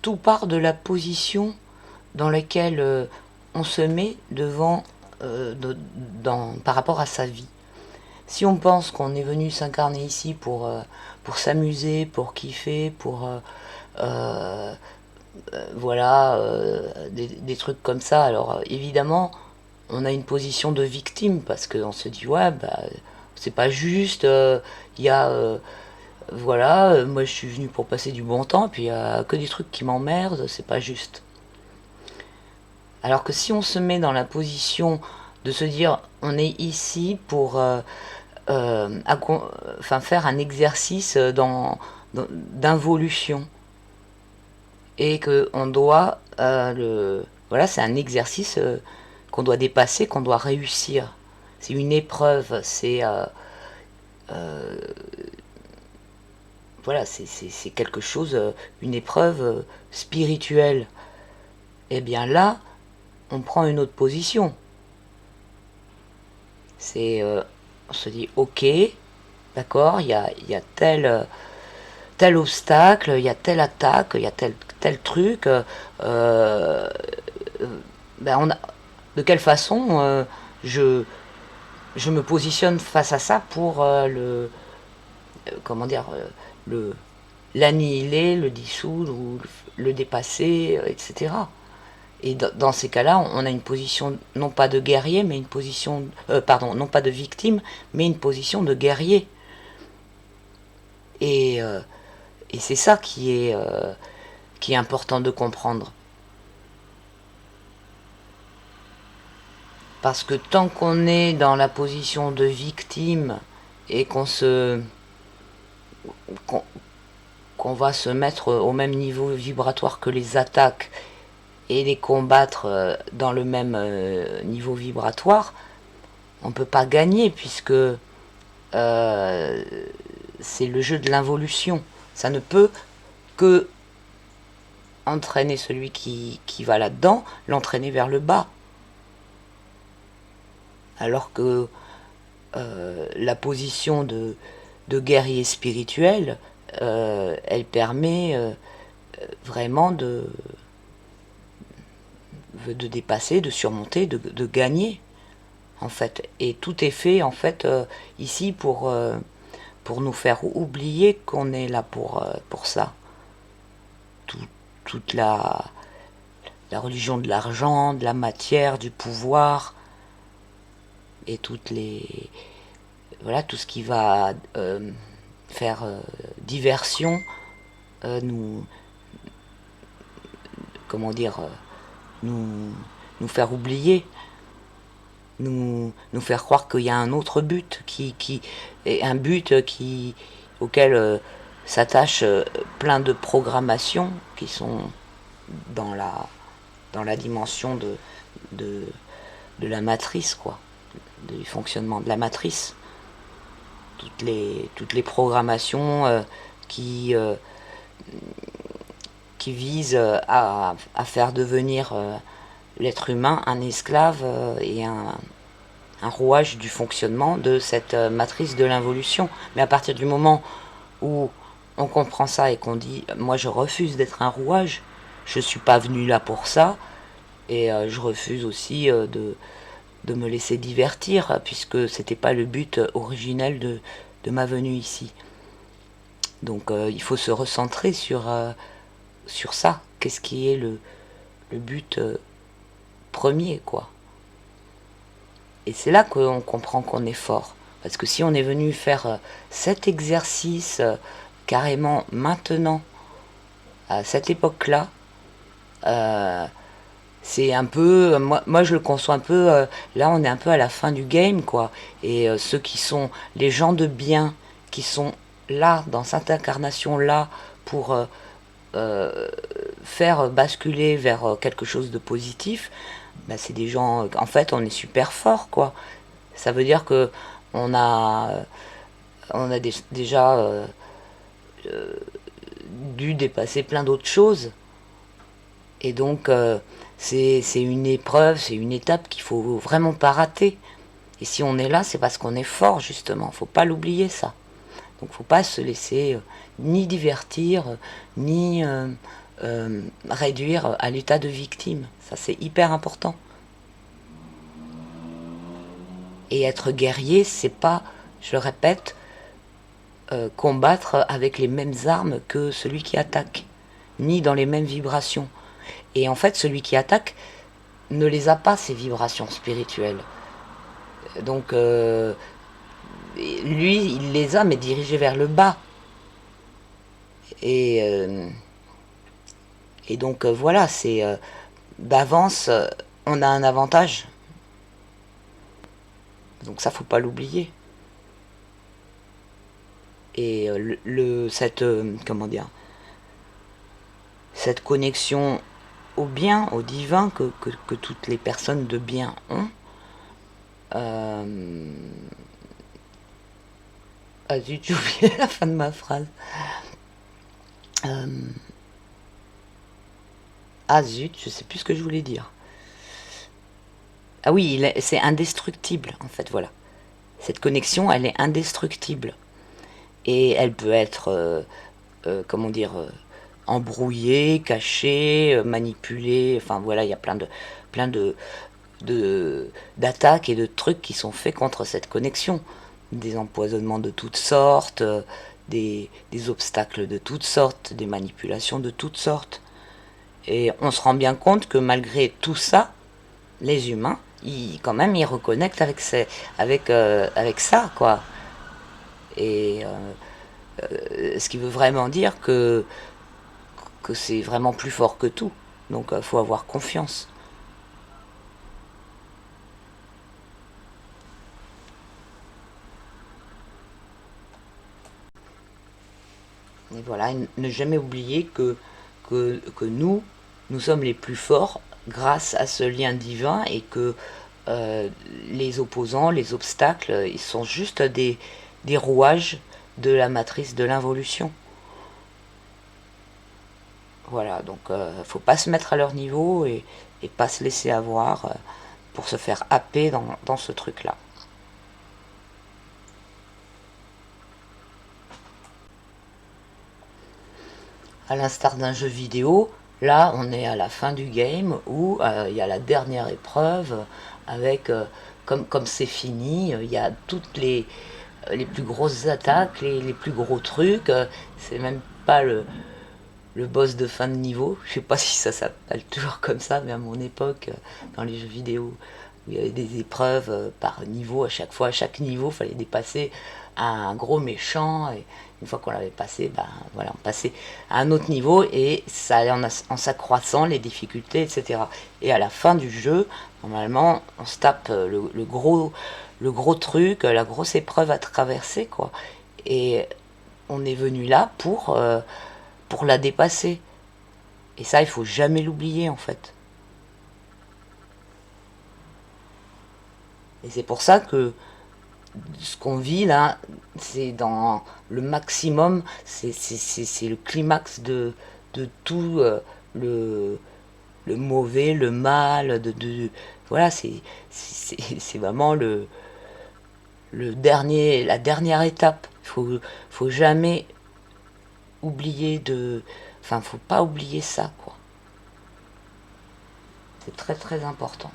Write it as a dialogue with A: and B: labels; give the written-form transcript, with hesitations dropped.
A: tout part de la position dans laquelle on se met devant, par rapport à sa vie. Si on pense qu'on est venu s'incarner ici pour s'amuser, pour kiffer, euh, voilà, des trucs comme ça, alors évidemment, on a une position de victime parce qu'on se dit ouais, bah, c'est pas juste, il y a. Voilà, moi je suis venu pour passer du bon temps, puis il y a que des trucs qui m'emmerdent, c'est pas juste. Alors que si on se met dans la position de se dire on est ici pour enfin, faire un exercice d'involution et que on doit voilà, c'est un exercice qu'on doit dépasser, qu'on doit réussir. C'est une épreuve, c'est voilà, c'est quelque chose, une épreuve spirituelle. Et bien là, on prend une autre position. C'est, on se dit, ok, d'accord, il y a tel obstacle, il y a telle attaque, il y a tel truc. Ben de quelle façon je me positionne face à ça pour comment dire, le l'annihiler, le dissoudre ou le dépasser, etc. Et dans ces cas-là, on a une position non pas de guerrier, mais une position, pardon, non pas de victime, mais une position de guerrier. Et, euh, et c'est ça qui est important de comprendre. Parce que tant qu'on est dans la position de victime et qu'on qu'on va se mettre au même niveau vibratoire que les attaques et les combattre dans le même niveau vibratoire, on ne peut pas gagner puisque c'est le jeu de l'involution. Ça ne peut que entraîner celui qui va là-dedans, l'entraîner vers le bas. Alors que la position de guerrier spirituel, elle permet vraiment de dépasser, de surmonter, de gagner, en fait. Et tout est fait, en fait, ici pour nous faire oublier qu'on est là pour ça. Tout, toute la religion de l'argent, de la matière, du pouvoir, et toutes les voilà, tout ce qui va faire diversion, nous comment dire nous nous faire oublier, nous faire croire qu'il y a un autre but qui est un but auquel s'attachent plein de programmations qui sont dans la dimension de, de la matrice, quoi, du fonctionnement de la matrice. Toutes les programmations qui visent à faire devenir l'être humain un esclave et un rouage du fonctionnement de cette matrice de l'involution. Mais à partir du moment où on comprend ça et qu'on dit moi je refuse d'être un rouage, je suis pas venu là pour ça, et je refuse aussi de me laisser divertir puisque c'était pas le but originel de ma venue ici. Donc il faut se recentrer sur ça. Qu'est-ce qui est le but premier, quoi. Et c'est là qu'on comprend qu'on est fort. Parce que si on est venu faire cet exercice carrément maintenant, à cette époque-là, euh, c'est un peu, moi je le conçois un peu, là on est un peu à la fin du game, quoi. Et ceux qui sont les gens de bien, qui sont là, dans cette incarnation-là, pour faire basculer vers quelque chose de positif, bah, c'est des gens, en fait on est super fort, quoi. Ça veut dire que on a, déjà dû dépasser plein d'autres choses. Et donc c'est une épreuve, c'est une étape qu'il faut vraiment pas rater. Et si on est là, c'est parce qu'on est fort, justement. Faut pas l'oublier, ça. Donc faut pas se laisser ni divertir, ni réduire à l'état de victime. Ça, c'est hyper important. Et être guerrier, c'est pas, je le répète, combattre avec les mêmes armes que celui qui attaque, ni dans les mêmes vibrations. Et en fait, celui qui attaque ne les a pas, ces vibrations spirituelles. Donc, lui, il les a, mais dirigées vers le bas. Et, donc, voilà, c'est d'avance, on a un avantage. Donc ça, faut pas l'oublier. Et cette, comment dire, cette connexion au bien, au divin que toutes les personnes de bien ont. Ah zut, j'ai oublié la fin de ma phrase. Ah zut, je sais plus ce que je voulais dire. Ah oui, c'est indestructible en fait, voilà. Cette connexion, elle est indestructible. Et elle peut être, comment dire, embrouillée, cachée, manipulée. Enfin voilà, il y a plein d'attaques et de trucs qui sont faits contre cette connexion. Des empoisonnements de toutes sortes, des obstacles de toutes sortes, des manipulations de toutes sortes. Et on se rend bien compte que malgré tout ça, les humains, quand même, ils reconnectent avec ça, quoi. Et ce qui veut vraiment dire que c'est vraiment plus fort que tout. Donc il faut avoir confiance. Et voilà, ne jamais oublier que nous sommes les plus forts grâce à ce lien divin et que les opposants, les obstacles, ils sont juste des rouages de la matrice de l'involution. Voilà, donc faut pas se mettre à leur niveau et pas se laisser avoir pour se faire happer dans ce truc-là. À l'instar d'un jeu vidéo, là on est à la fin du game où il y a la dernière épreuve avec, comme c'est fini, il y a toutes les plus grosses attaques, les plus gros trucs. C'est même pas le boss de fin de niveau. Je sais pas si ça s'appelle toujours comme ça, mais à mon époque, dans les jeux vidéo, il y avait des épreuves par niveau à chaque fois. À chaque niveau, il fallait dépasser un gros méchant. Et une fois qu'on l'avait passé, ben, voilà, on passait à un autre niveau et ça allait en s'accroissant les difficultés, etc. Et à la fin du jeu, normalement, on se tape le gros truc, la grosse épreuve à traverser, quoi. Et on est venu là pour la dépasser. Et ça, il faut jamais l'oublier en fait. Et c'est pour ça que ce qu'on vit là, c'est dans le maximum, c'est le climax de tout le mauvais, le mal, voilà, c'est vraiment la dernière étape. Faut jamais oublier enfin, faut pas oublier ça, quoi. C'est très très important.